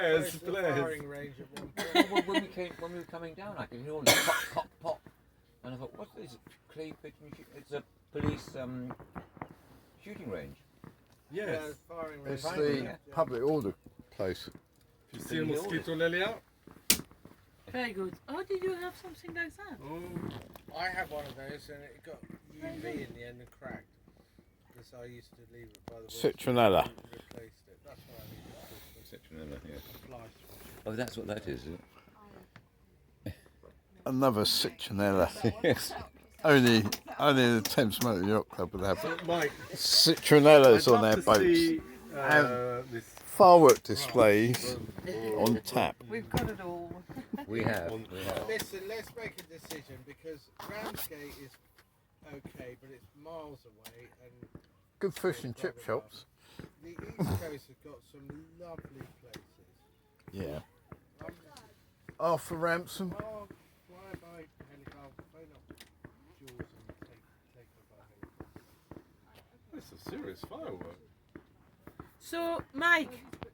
There's firing range at one point. when we were coming down, I could hear all this pop, pop, pop, and I thought, what's this? Clay pigeon shoot? It's a police shooting range. Yes. Firing range. It's the public order place. You see a mosquito lily out? Very good. Oh, did you have something like that? Oh. I had one of those and it got UV in the end and cracked. Because I used to leave it by the Citronella. Replaced it. That's what I needed. Citronella, yeah. Fly Oh, that's what that is it? Another citronella. only the Thames Motor Yacht Club would have Mike, citronellas on their to boats. see, this Firework displays on tap. We've got it all. We have. Listen, let's make a decision because Ramsgate is okay, but it's miles away and Good fish and chip shops. the East Coast has got some lovely places. Yeah. Arthur Ransom. Oh, fly by helicopter, phone up Jules and take her by helicopter. That's a serious firework. So, Mike,